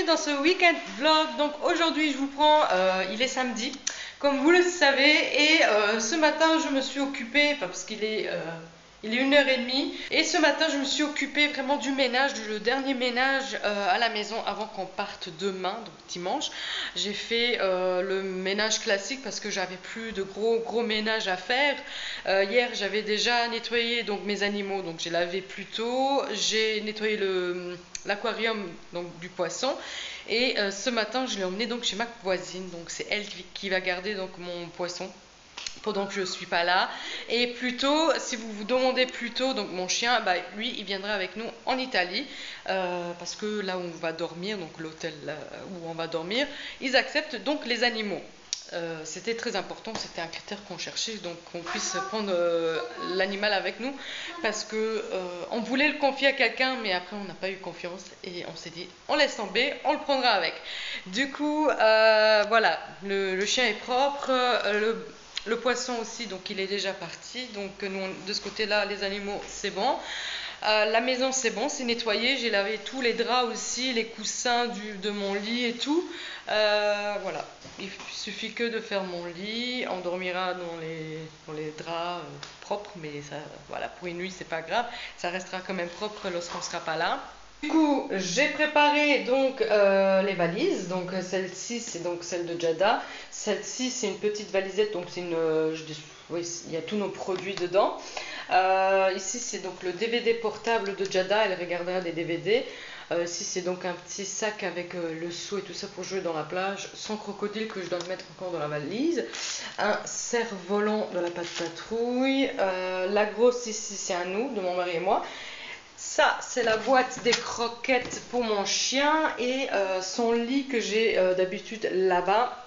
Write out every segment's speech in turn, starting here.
dans ce week-end vlog. Donc aujourd'hui je vous prends, il est samedi comme vous le savez, et ce matin je me suis occupée, parce qu'il est 1h30, et ce matin je me suis occupée vraiment du ménage, le dernier ménage à la maison avant qu'on parte demain, donc dimanche. J'ai fait le ménage classique parce que j'avais plus de gros ménage à faire. Hier j'avais déjà nettoyé donc mes animaux, donc j'ai lavé plus tôt, j'ai nettoyé l'aquarium donc du poisson, et ce matin je l'ai emmené donc chez ma voisine, donc c'est elle qui va garder donc mon poisson pendant que je suis pas là. Et plutôt, si vous vous demandez plutôt, donc mon chien, bah, lui il viendra avec nous en Italie, parce que là où on va dormir, donc l'hôtel où on va dormir, ils acceptent donc les animaux. C'était très important, c'était un critère qu'on cherchait, donc qu'on puisse prendre l'animal avec nous, parce que on voulait le confier à quelqu'un, mais après on n'a pas eu confiance et on s'est dit on laisse tomber, on le prendra avec. Du coup voilà, le chien est propre, le poisson aussi, donc il est déjà parti, donc nous de ce côté là les animaux c'est bon. La maison c'est bon, c'est nettoyé, j'ai lavé tous les draps aussi, les coussins de mon lit et tout. Voilà, il suffit que de faire mon lit, on dormira dans les draps propres, mais ça, voilà, pour une nuit c'est pas grave, ça restera quand même propre lorsqu'on sera pas là. Du coup, j'ai préparé donc les valises. Donc celle-ci, c'est donc celle de Jada. Celle-ci, c'est une petite valisette. Donc c'est oui, il y a tous nos produits dedans. Ici, c'est donc le DVD portable de Jada. Elle regardera des DVD. Ici, c'est donc un petit sac avec le seau et tout ça pour jouer dans la plage, sans crocodile que je dois mettre encore dans la valise. Un cerf-volant de la pâte patrouille. La grosse ici, c'est un nous de mon mari et moi. Ça, c'est la boîte des croquettes pour mon chien, et son lit que j'ai d'habitude là-bas.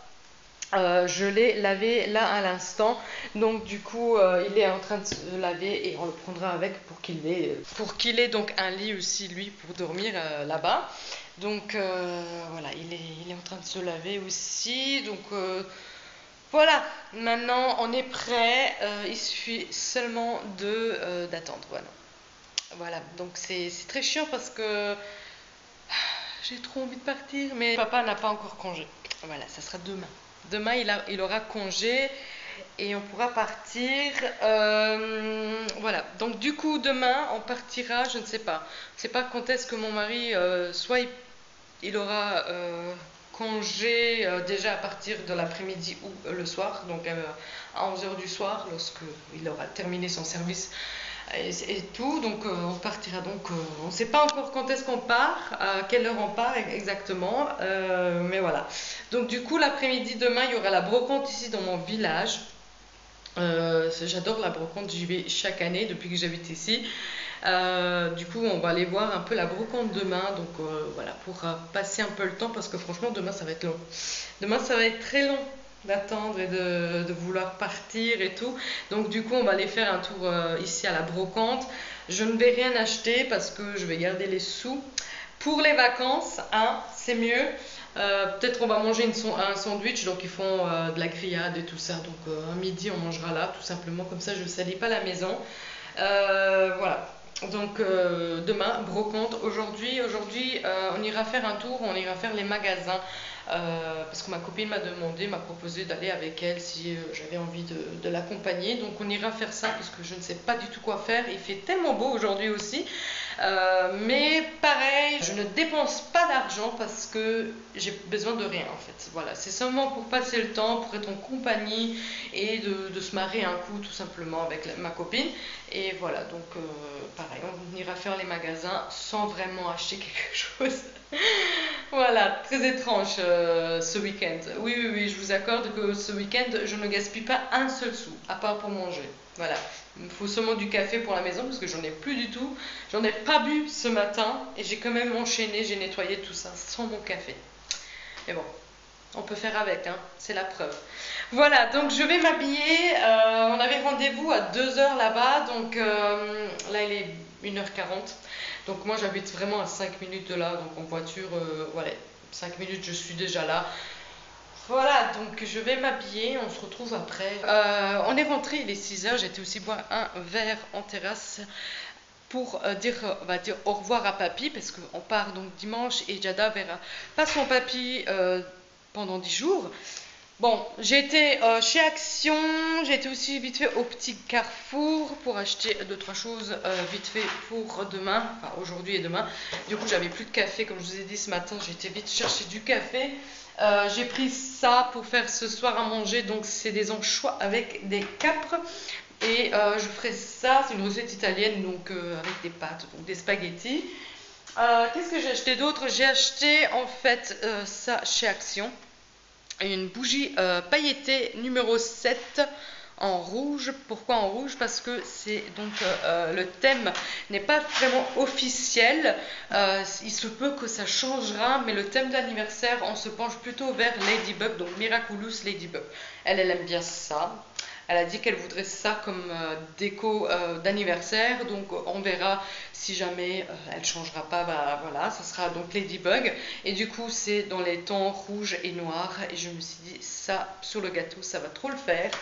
Je l'ai lavé là à l'instant, donc du coup il est en train de se laver et on le prendra avec pour qu'il ait donc un lit aussi lui pour dormir là-bas. Donc voilà, il est en train de se laver aussi, donc voilà, maintenant on est prêt, il suffit seulement d'attendre. Voilà, donc c'est très chiant parce que j'ai trop envie de partir, mais papa n'a pas encore congé. Voilà, ça sera demain. Demain, il aura congé et on pourra partir. Voilà, donc du coup, demain, on partira, je ne sais pas. Je ne sais pas quand est-ce que mon mari, soit il aura congé déjà à partir de l'après-midi ou le soir, donc à 11h du soir, lorsque il aura terminé son service. Et tout, donc on partira, donc on ne sait pas encore quand est-ce qu'on part, à quelle heure on part exactement, mais voilà. Donc du coup l'après-midi demain il y aura la brocante ici dans mon village. J'adore la brocante, j'y vais chaque année depuis que j'habite ici. Du coup on va aller voir un peu la brocante demain, donc voilà, pour passer un peu le temps, parce que franchement demain ça va être long. Demain ça va être très long d'attendre et de vouloir partir et tout. Donc du coup on va aller faire un tour ici à la brocante. Je ne vais rien acheter parce que je vais garder les sous pour les vacances, hein, c'est mieux. Peut-être on va manger un sandwich, donc ils font de la grillade et tout ça, donc à midi on mangera là tout simplement, comme ça je ne salis pas la maison. Voilà, donc demain brocante. Aujourd'hui on ira faire un tour, on ira faire les magasins, parce que ma copine m'a proposé d'aller avec elle si j'avais envie de l'accompagner. Donc on ira faire ça parce que je ne sais pas du tout quoi faire. Il fait tellement beau aujourd'hui aussi, mais pareil, je ne dépense pas d'argent parce que j'ai besoin de rien en fait. Voilà, c'est seulement pour passer le temps, pour être en compagnie et de se marrer un coup tout simplement avec ma copine. Et voilà, donc pareil, on ira faire les magasins sans vraiment acheter quelque chose. Voilà, très étrange ce week-end. Oui, je vous accorde que ce week-end, je ne gaspille pas un seul sou, à part pour manger. Voilà, il me faut seulement du café pour la maison parce que j'en ai plus du tout. J'en ai pas bu ce matin et j'ai quand même enchaîné, j'ai nettoyé tout ça sans mon café. Mais bon, on peut faire avec, hein, c'est la preuve. Voilà, donc je vais m'habiller. On avait rendez-vous à 2h là-bas, donc là il est 1h40. Donc moi j'habite vraiment à 5 minutes de là, donc en voiture, voilà, 5 minutes je suis déjà là. Voilà, donc je vais m'habiller, on se retrouve après. On est rentré, il est 6h, j'étais aussi boire un verre en terrasse pour on va dire au revoir à papy, parce qu'on part donc dimanche et Jada verra pas son papy pendant 10 jours. Bon, j'ai été chez Action, j'ai été aussi vite fait au petit Carrefour pour acheter 2-3 choses vite fait pour demain, enfin aujourd'hui et demain. Du coup, j'avais plus de café, comme je vous ai dit ce matin, j'ai été vite chercher du café. J'ai pris ça pour faire ce soir à manger, donc c'est des anchois avec des capres. Et je ferai ça, c'est une recette italienne, donc avec des pâtes, donc des spaghettis. Qu'est-ce que j'ai acheté d'autre? J'ai acheté en fait ça chez Action. Une bougie pailletée numéro 7 en rouge. Pourquoi en rouge? Parce que c'est donc le thème n'est pas vraiment officiel. Il se peut que ça changera, mais le thème d'anniversaire, on se penche plutôt vers Ladybug, donc Miraculous Ladybug. Elle aime bien ça. Elle a dit qu'elle voudrait ça comme déco d'anniversaire, donc on verra si jamais elle changera pas, bah voilà, ça sera donc Ladybug. Et du coup, c'est dans les tons rouge et noir, et je me suis dit, ça, sur le gâteau, ça va trop le faire.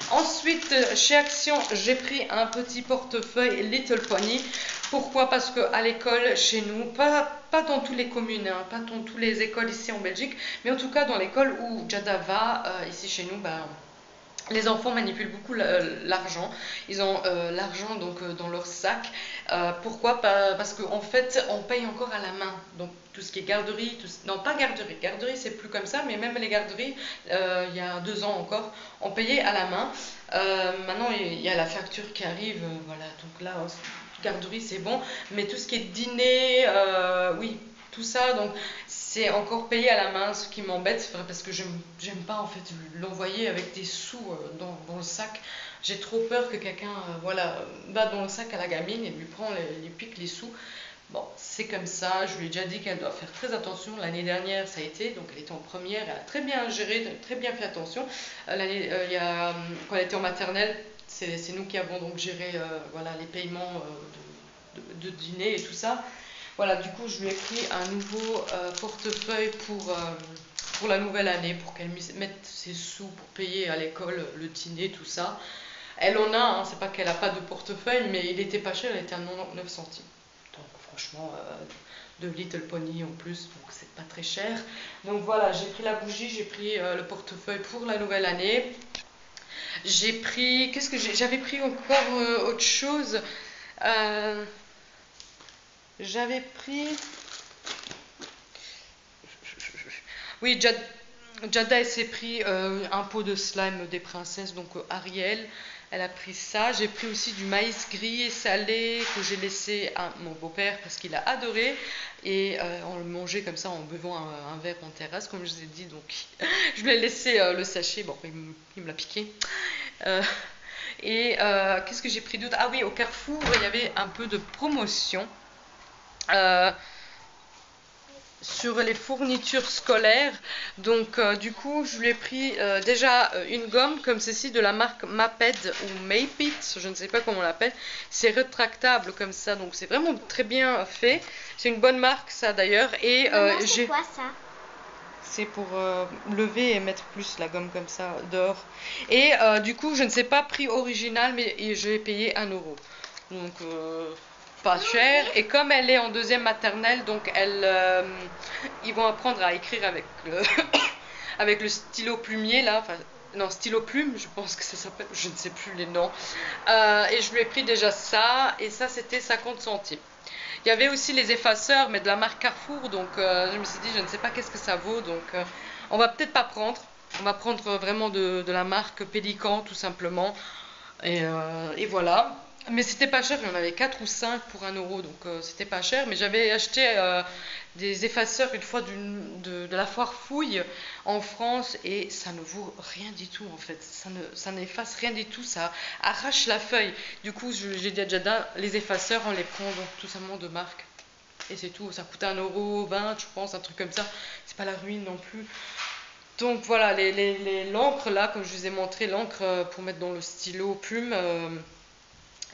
Ensuite, chez Action, j'ai pris un petit portefeuille Little Pony. Pourquoi? Parce qu'à l'école, chez nous, pas dans toutes les communes, hein, pas dans toutes les écoles ici en Belgique, mais en tout cas dans l'école où Jada va, ici chez nous, bah, les enfants manipulent beaucoup l'argent. Ils ont l'argent donc dans leur sac. Pourquoi? Parce qu'en fait, on paye encore à la main. Donc tout ce qui est garderie, non pas garderie. Garderie, c'est plus comme ça, mais même les garderies, il y a 2 ans encore, on payait à la main. Maintenant, il y a la facture qui arrive. Voilà, donc là, garderie, c'est bon. Mais tout ce qui est dîner, oui, tout ça, donc c'est encore payé à la main, ce qui m'embête parce que j'aime pas en fait l'envoyer avec des sous dans le sac. J'ai trop peur que quelqu'un voilà, va dans le sac à la gamine et lui prend lui pique les sous. Bon, c'est comme ça, je lui ai déjà dit qu'elle doit faire très attention. L'année dernière, ça a été, donc elle était en première, elle a très bien géré, très bien fait attention. Quand elle était en maternelle, c'est nous qui avons donc géré voilà, les paiements de dîner et tout ça. Voilà, du coup, je lui ai pris un nouveau portefeuille pour la nouvelle année, pour qu'elle mette ses sous pour payer à l'école le dîner, tout ça. Elle en a, hein, c'est pas qu'elle n'a pas de portefeuille, mais il était pas cher, il était à 99 centimes. Donc franchement, de Little Pony en plus, donc c'est pas très cher. Donc voilà, j'ai pris la bougie, j'ai pris le portefeuille pour la nouvelle année. J'ai pris, qu'est-ce que j'avais pris encore autre chose. J'avais pris... Oui, Jada, elle s'est pris un pot de slime des princesses, donc Ariel. Elle a pris ça. J'ai pris aussi du maïs gris et salé que j'ai laissé à mon beau-père parce qu'il a adoré. Et on le mangeait comme ça en buvant un verre en terrasse, comme je vous ai dit. Donc je lui ai laissé le sachet. Bon, il me l'a piqué. Qu'est-ce que j'ai pris d'autre? Ah oui, au Carrefour, il y avait un peu de promotion. Sur les fournitures scolaires, donc du coup je lui ai pris déjà une gomme comme ceci de la marque Maped ou Mapit, je ne sais pas comment on l'appelle. C'est rétractable comme ça, donc c'est vraiment très bien fait, c'est une bonne marque ça d'ailleurs. Et c'est quoi ça? C'est pour lever et mettre plus la gomme comme ça dehors. Et du coup je ne sais pas prix original, mais j'ai payé 1 euro, donc pas cher. Et comme elle est en 2e maternelle, donc ils vont apprendre à écrire avec avec le stylo plumier là, enfin non, stylo plume, je pense que ça s'appelle, je ne sais plus les noms. Et je lui ai pris déjà ça, et ça c'était 50 centimes. Il y avait aussi les effaceurs, mais de la marque Carrefour, donc je me suis dit, je ne sais pas qu'est-ce que ça vaut, donc on va peut-être pas prendre. On va prendre vraiment de la marque Pélican, tout simplement. Et voilà. Mais c'était pas cher, il y en avait 4 ou 5 pour 1 euro, donc c'était pas cher. Mais j'avais acheté des effaceurs une fois de la foire Fouille en France, et ça ne vaut rien du tout en fait. Ça n'efface rien du tout, ça arrache la feuille. Du coup, j'ai dit à Jada, les effaceurs, on les prend donc tout simplement de marque. Et c'est tout, ça coûte 1,20 €, je pense, un truc comme ça. C'est pas la ruine non plus. Donc voilà, l'encre là, comme je vous ai montré, l'encre pour mettre dans le stylo plume,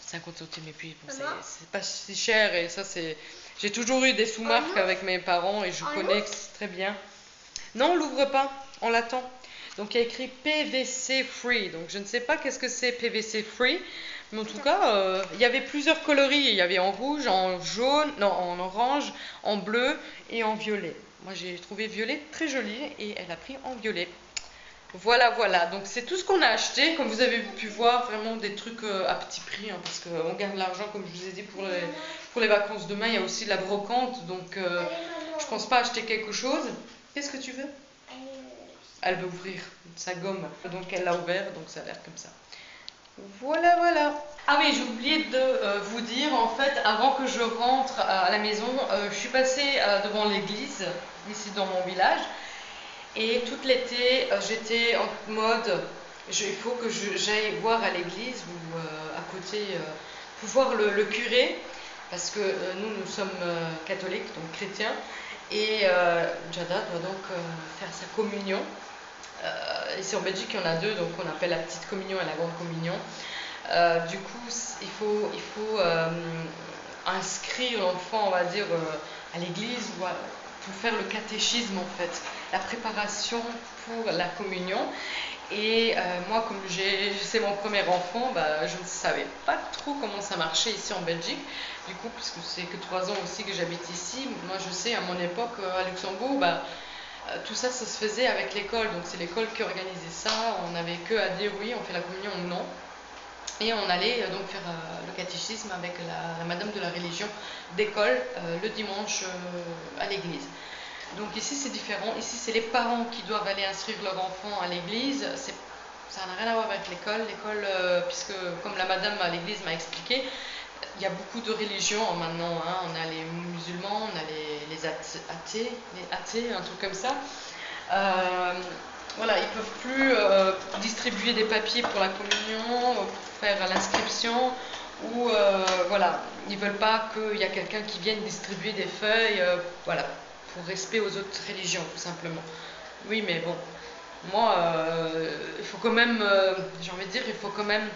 50 centimes, et puis bon, c'est pas si cher. Et ça, c'est, j'ai toujours eu des sous-marques avec mes parents et je connais très bien. Non, on l'ouvre pas, on l'attend. Donc il y a écrit PVC free, donc je ne sais pas qu'est-ce que c'est PVC free, Mais en tout cas, il y avait plusieurs coloris. Il y avait en rouge, en jaune, non, en orange, en bleu et en violet. Moi, j'ai trouvé violet très joli et elle a pris en violet. Voilà, voilà. Donc, c'est tout ce qu'on a acheté. Comme vous avez pu voir, vraiment des trucs à petit prix, hein, parce qu'on garde l'argent, comme je vous ai dit, pour les vacances. Demain, il y a aussi de la brocante. Donc, je pense pas acheter quelque chose. Qu'est-ce que tu veux? Elle veut ouvrir sa gomme. Donc, elle l'a ouvert. Donc, ça a l'air comme ça. Voilà, voilà. Ah oui, j'ai oublié de vous dire, en fait, avant que je rentre à la maison, je suis passée devant l'église, ici dans mon village, et toute l'été, j'étais en mode, il faut que j'aille voir à l'église ou à côté, pour voir le curé, parce que nous sommes catholiques, donc chrétiens, et Jada doit donc faire sa communion. Ici en Belgique, il y en a deux, donc on appelle la petite communion et la grande communion. Du coup, il faut inscrire l'enfant, on va dire, à l'église pour faire le catéchisme en fait, la préparation pour la communion. Et moi, comme c'est mon premier enfant, bah, je ne savais pas trop comment ça marchait ici en Belgique. Du coup, puisque c'est que 3 ans aussi que j'habite ici, moi je sais, à mon époque à Luxembourg, bah, tout ça, ça se faisait avec l'école. Donc c'est l'école qui organisait ça. On n'avait que à dire oui, on fait la communion ou non. Et on allait donc faire le catéchisme avec la madame de la religion d'école le dimanche à l'église. Donc ici c'est différent, ici c'est les parents qui doivent aller inscrire leur enfant à l'église, ça n'a rien à voir avec l'école, puisque comme la madame à l'église m'a expliqué, il y a beaucoup de religions maintenant, hein. On a les musulmans, on a les athées, un truc comme ça. Voilà, ils ne peuvent plus distribuer des papiers pour la communion, pour faire l'inscription, ou voilà, ils ne veulent pas qu'il y ait quelqu'un qui vienne distribuer des feuilles, voilà, pour respect aux autres religions, tout simplement. Oui, mais bon, moi, il faut quand même, j'ai envie de dire, il faut quand même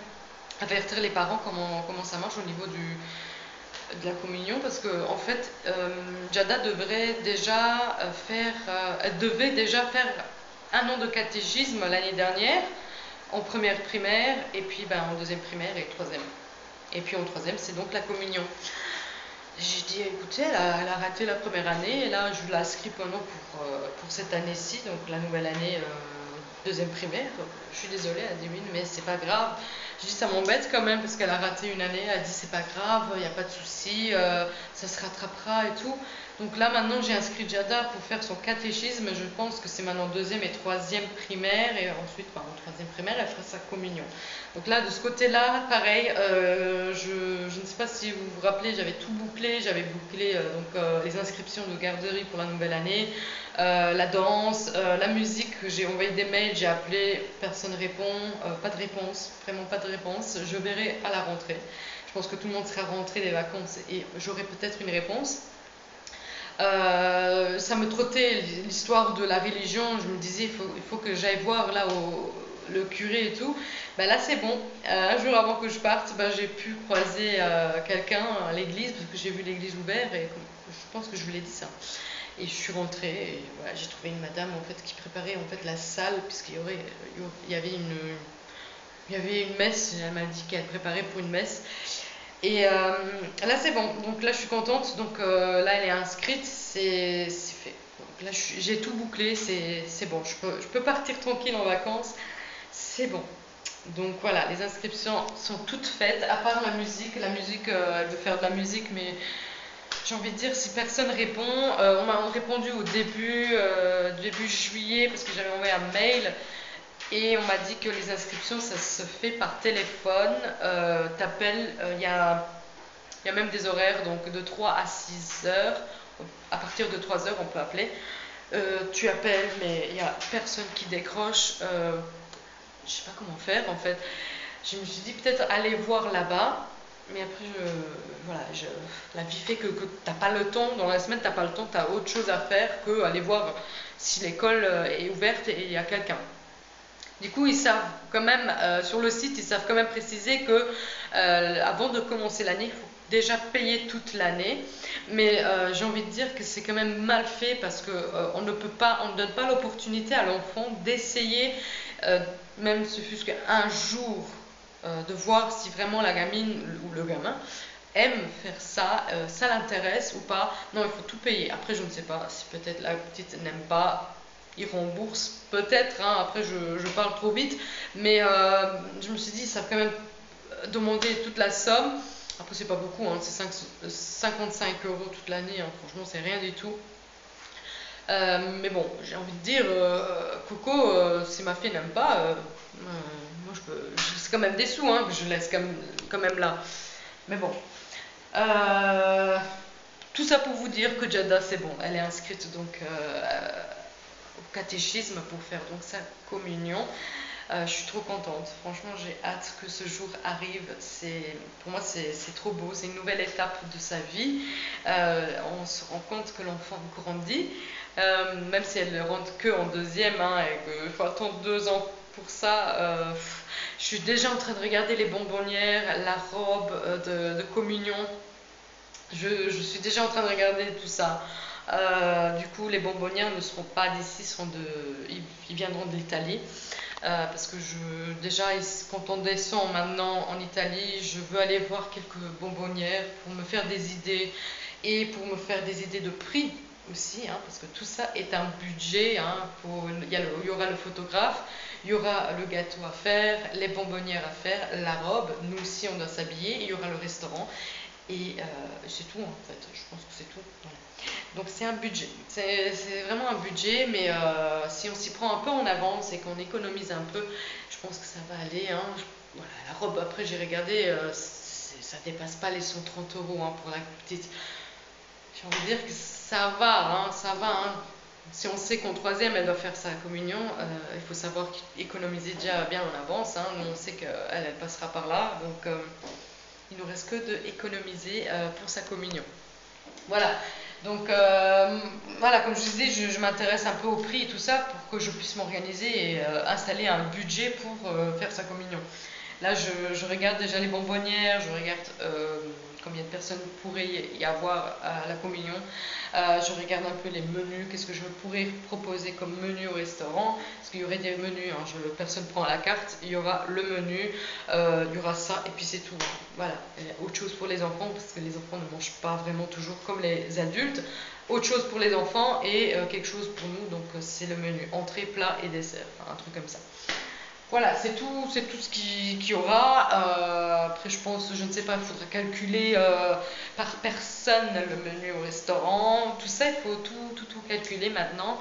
avertir les parents comment ça marche au niveau de la communion, parce que en fait, Jada devrait déjà elle devait déjà faire 1 an de catéchisme l'année dernière, en première primaire, et puis ben, en deuxième primaire et troisième. Et puis en troisième, c'est donc la communion. J'ai dit, écoutez, elle a raté la première année, et là, je l'inscris pendant pour cette année-ci, donc la nouvelle année deuxième primaire. Je suis désolée, elle a dit oui, mais c'est pas grave. Je dis, ça m'embête quand même, parce qu'elle a raté une année, elle a dit, c'est pas grave, il n'y a pas de souci, ça se rattrapera et tout. Donc là, maintenant, j'ai inscrit Jada pour faire son catéchisme. Je pense que c'est maintenant deuxième et troisième primaire. Et ensuite, en troisième primaire, elle fera sa communion. Donc là, de ce côté-là, pareil, je ne sais pas si vous vous rappelez, j'avais tout bouclé. J'avais bouclé les inscriptions de garderie pour la nouvelle année, la danse, la musique. J'ai envoyé des mails, j'ai appelé, personne ne répond. Pas de réponse, vraiment pas de réponse. Je verrai à la rentrée. Je pense que tout le monde sera rentré des vacances et j'aurai peut-être une réponse. Ça me trottait l'histoire de la religion. Je me disais, il faut que j'aille voir là le curé et tout. Ben là, c'est bon. Un jour avant que je parte, j'ai pu croiser quelqu'un à l'église, parce que j'ai vu l'église ouverte et je pense que je vous l'ai dit ça. Et je suis rentrée et voilà, j'ai trouvé une madame en fait qui préparait en fait la salle, puisqu'il y avait une messe. Elle m'a dit qu'elle préparait pour une messe. Et là c'est bon, donc là je suis contente, donc là elle est inscrite, c'est fait. Donc là j'ai tout bouclé, c'est bon, je peux partir tranquille en vacances, c'est bon. Donc voilà, les inscriptions sont toutes faites, à part la musique, elle veut faire de la musique, mais j'ai envie de dire, si personne répond, on m'a répondu au début juillet, parce que j'avais envoyé un mail. Et on m'a dit que les inscriptions, ça se fait par téléphone. T'appelles, il y a même des horaires, donc de 3 à 6 heures. À partir de 3 heures, on peut appeler. Tu appelles, mais il n'y a personne qui décroche. Je ne sais pas comment faire, en fait. Je me suis dit peut-être aller voir là-bas. Mais après, voilà, la vie fait que tu n'as pas le temps. Dans la semaine, tu n'as pas le temps. Tu as autre chose à faire qu'aller voir si l'école est ouverte et il y a quelqu'un. Du coup, ils savent quand même, sur le site, ils savent quand même préciser que avant de commencer l'année, il faut déjà payer toute l'année. Mais j'ai envie de dire que c'est quand même mal fait, parce qu'on ne donne pas l'opportunité à l'enfant d'essayer, même ce fût qu'un jour, de voir si vraiment la gamine ou le gamin aime faire ça, ça l'intéresse ou pas. Non, il faut tout payer. Après, je ne sais pas si peut-être la petite n'aime pas, il rembourse peut-être, hein. Après je parle trop vite, mais je me suis dit, ça va quand même demander toute la somme. Après, c'est pas beaucoup, hein, c'est 55 € toute l'année, hein. Franchement, c'est rien du tout. Mais bon, j'ai envie de dire, Coco, si ma fille n'aime pas, moi c'est quand même des sous, hein, que je laisse quand même là. Mais bon, tout ça pour vous dire que Jada, c'est bon, elle est inscrite donc au catéchisme pour faire donc sa communion. Je suis trop contente, franchement j'ai hâte que ce jour arrive. Pour moi c'est trop beau, c'est une nouvelle étape de sa vie. On se rend compte que l'enfant grandit, même si elle ne rentre que en deuxième, hein, et qu'il faut attendre 2 ans pour ça. Je suis déjà en train de regarder les bonbonnières, la robe de communion. Je suis déjà en train de regarder tout ça. Du coup, les bonbonnières ne seront pas d'ici, ils viendront de l'Italie. Parce que déjà, quand on descend maintenant en Italie, je veux aller voir quelques bonbonnières pour me faire des idées et pour me faire des idées de prix aussi, hein, parce que tout ça est un budget, hein. Il y aura le photographe, il y aura le gâteau à faire, les bonbonnières à faire, la robe, nous aussi on doit s'habiller, il y aura le restaurant. Et c'est tout en fait, je pense que c'est tout. Voilà. Donc c'est un budget, c'est vraiment un budget, mais si on s'y prend un peu en avance et qu'on économise un peu, je pense que ça va aller, hein. Voilà, la robe, après j'ai regardé, ça dépasse pas les 130 € hein, pour la petite. J'ai envie de dire que ça va, hein, ça va. Hein. Si on sait qu'en 3e elle doit faire sa communion, il faut savoir économiser déjà bien en avance, hein. Nous on sait qu'elle passera par là, donc il ne nous reste que d'économiser pour sa communion. Voilà, donc voilà, comme je disais, je m'intéresse un peu au prix et tout ça pour que je puisse m'organiser et installer un budget pour faire sa communion. Là, je regarde déjà les bonbonnières, je regarde combien de personnes pourrait y avoir à la communion. Je regarde un peu les menus, qu'est-ce que je pourrais proposer comme menu au restaurant, parce qu'il y aurait des menus, hein, personne ne prend la carte, il y aura le menu, il y aura ça, et puis c'est tout. Voilà, et autre chose pour les enfants, parce que les enfants ne mangent pas vraiment toujours comme les adultes. Autre chose pour les enfants et quelque chose pour nous, donc c'est le menu, entrée, plat et dessert, enfin, un truc comme ça. Voilà, c'est tout ce qu'il y aura. Après, je pense, je ne sais pas, il faudra calculer par personne le menu au restaurant. Tout ça, il faut tout calculer maintenant.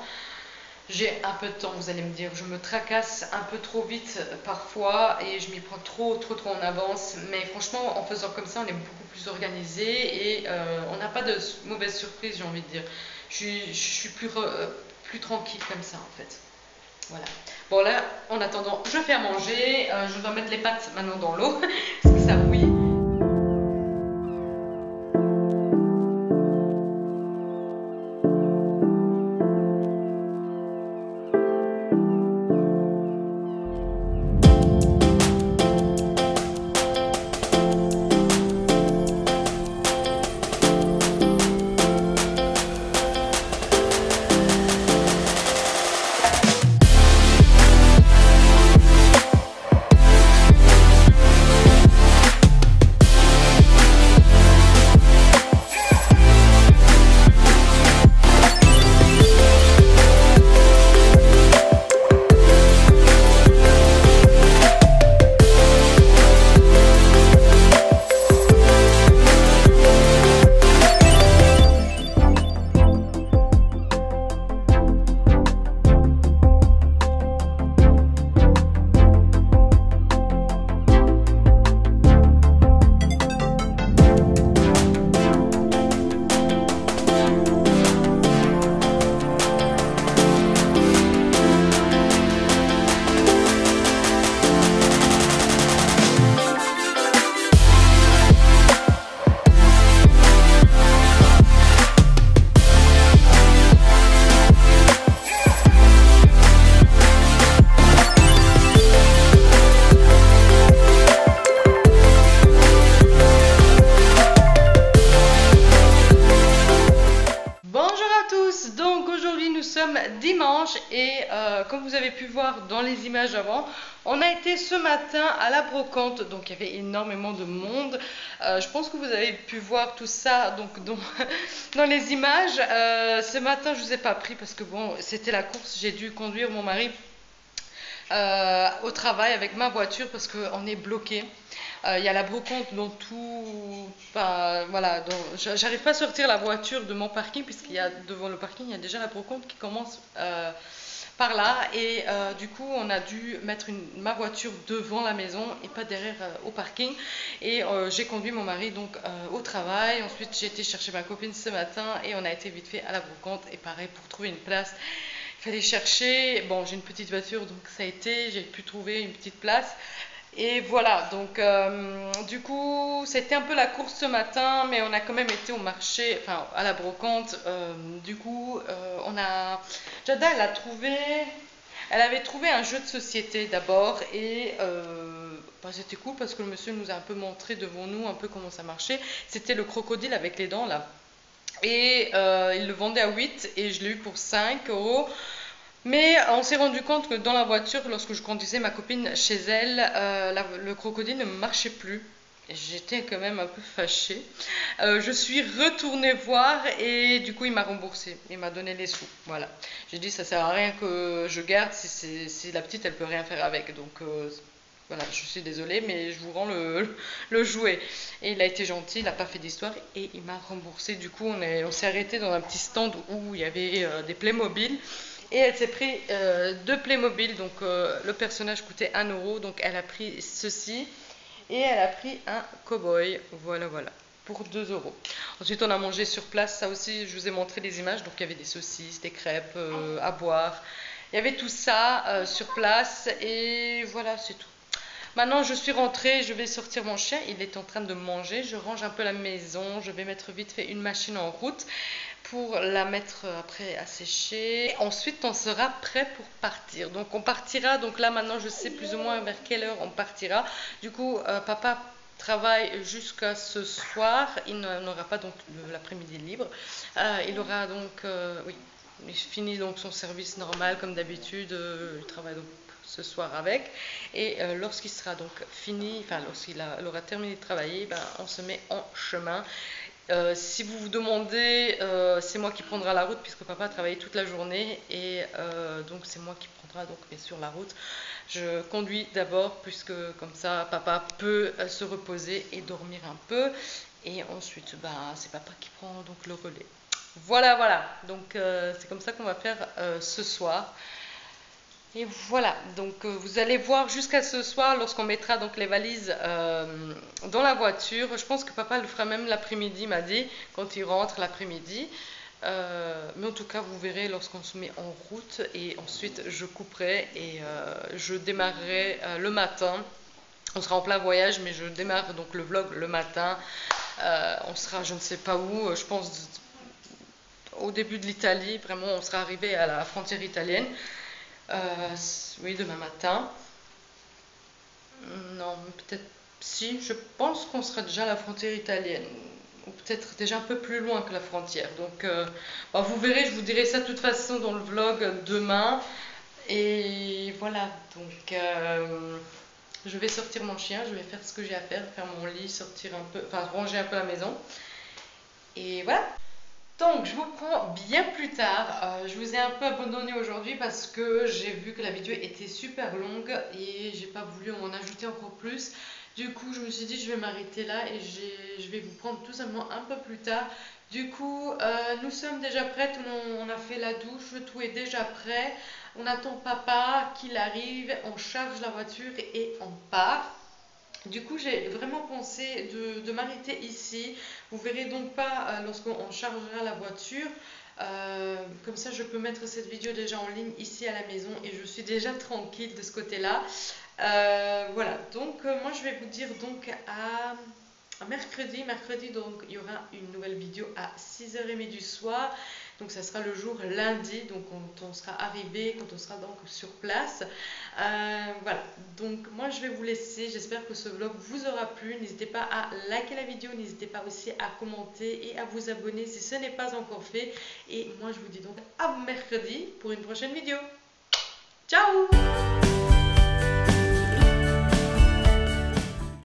J'ai un peu de temps, vous allez me dire. Je me tracasse un peu trop vite parfois et je m'y prends trop en avance. Mais franchement, en faisant comme ça, on est beaucoup plus organisé et on n'a pas de mauvaises surprises, j'ai envie de dire. Je suis plus tranquille comme ça, en fait. Voilà. Bon là, en attendant, je fais à manger. Je dois mettre les pâtes maintenant dans l'eau parce que ça bouille. dimanche et comme vous avez pu voir dans les images avant, on a été ce matin à la brocante, donc il y avait énormément de monde. Je pense que vous avez pu voir tout ça donc dans les images. Ce matin je ne vous ai pas pris parce que bon, c'était la course, j'ai dû conduire mon mari au travail avec ma voiture parce qu'on est bloqué. Il y a la brocante dans tout. Voilà, j'arrive pas à sortir la voiture de mon parking puisqu'il y a devant le parking, il y a déjà la brocante qui commence par là et du coup on a dû mettre ma voiture devant la maison et pas derrière au parking et j'ai conduit mon mari donc au travail. Ensuite j'ai été chercher ma copine ce matin et on a été vite fait à la brocante et pareil pour trouver une place. Il fallait chercher, bon j'ai une petite voiture donc ça a été, j'ai pu trouver une petite place et voilà donc du coup c'était un peu la course ce matin mais on a quand même été au marché, enfin à la brocante, du coup Jada elle avait trouvé un jeu de société d'abord et c'était cool parce que le monsieur nous a un peu montré devant nous un peu comment ça marchait, c'était le crocodile avec les dents là. Et il le vendait à 8 et je l'ai eu pour 5 euros. Mais on s'est rendu compte que dans la voiture, lorsque je conduisais ma copine chez elle, le crocodile ne marchait plus. J'étais quand même un peu fâchée. Je suis retournée voir et du coup il m'a remboursé. Il m'a donné les sous. Voilà. J'ai dit ça sert à rien que je garde si la petite elle peut rien faire avec. Donc voilà, je suis désolée, mais je vous rends le jouet. Et il a été gentil, il n'a pas fait d'histoire et il m'a remboursé. Du coup, on s'est arrêté dans un petit stand où il y avait des Playmobil. Et elle s'est pris 2 Playmobil. Donc le personnage coûtait 1 euro. Donc elle a pris ceci. Et elle a pris un cow-boy. Voilà, voilà. Pour 2 euros. Ensuite, on a mangé sur place. Ça aussi, je vous ai montré les images. Donc il y avait des saucisses, des crêpes à boire. Il y avait tout ça sur place. Et voilà, c'est tout. Maintenant, je suis rentrée, je vais sortir mon chien, il est en train de manger, je range un peu la maison, je vais mettre vite fait une machine en route pour la mettre après à sécher. Ensuite, on sera prêt pour partir. Donc, on partira, donc là maintenant, je sais plus ou moins vers quelle heure on partira. Du coup, papa travaille jusqu'à ce soir, il n'aura pas donc l'après-midi libre. Il aura donc, oui, il finit donc son service normal comme d'habitude, il travaille donc ce soir avec et lorsqu'il sera donc fini, enfin lorsqu'il aura terminé de travailler, on se met en chemin. Si vous vous demandez, c'est moi qui prendra la route puisque papa a travaillé toute la journée et donc c'est moi qui prendra donc bien sûr la route. Je conduis d'abord puisque comme ça papa peut se reposer et dormir un peu et ensuite c'est papa qui prend donc le relais. Voilà, voilà, donc c'est comme ça qu'on va faire ce soir. Et voilà, donc vous allez voir jusqu'à ce soir lorsqu'on mettra donc les valises dans la voiture. Je pense que papa le fera même l'après-midi, m'a dit, quand il rentre l'après-midi. Mais en tout cas, vous verrez lorsqu'on se met en route et ensuite je couperai et je démarrerai le matin. On sera en plein voyage, mais je démarre donc le vlog le matin. On sera, je ne sais pas où, je pense au début de l'Italie. Vraiment, on sera arrivé à la frontière italienne. Oui, demain matin. Non, peut-être si, je pense qu'on sera déjà à la frontière italienne. Ou peut-être déjà un peu plus loin que la frontière. Donc, vous verrez, je vous dirai ça de toute façon dans le vlog demain. Et voilà, donc je vais sortir mon chien, je vais faire ce que j'ai à faire mon lit, sortir un peu, enfin ranger un peu la maison. Et voilà. Donc je vous prends bien plus tard, je vous ai un peu abandonné aujourd'hui parce que j'ai vu que la vidéo était super longue et j'ai pas voulu en ajouter encore plus. Du coup je me suis dit je vais m'arrêter là et je vais vous prendre tout simplement un peu plus tard. Du coup nous sommes déjà prêtes, on a fait la douche, tout est déjà prêt. On attend papa qu'il arrive, on charge la voiture et on part. Du coup, j'ai vraiment pensé de m'arrêter ici. Vous verrez donc pas lorsqu'on chargera la voiture. Comme ça, je peux mettre cette vidéo déjà en ligne ici à la maison et je suis déjà tranquille de ce côté-là. Voilà, donc moi je vais vous dire donc à mercredi. Mercredi, donc il y aura une nouvelle vidéo à 6h30 du soir. Donc ça sera le jour lundi, donc quand on sera arrivé, quand on sera donc sur place. Voilà, donc moi je vais vous laisser. J'espère que ce vlog vous aura plu. N'hésitez pas à liker la vidéo, n'hésitez pas aussi à commenter et à vous abonner si ce n'est pas encore fait. Et moi je vous dis donc à mercredi pour une prochaine vidéo. Ciao!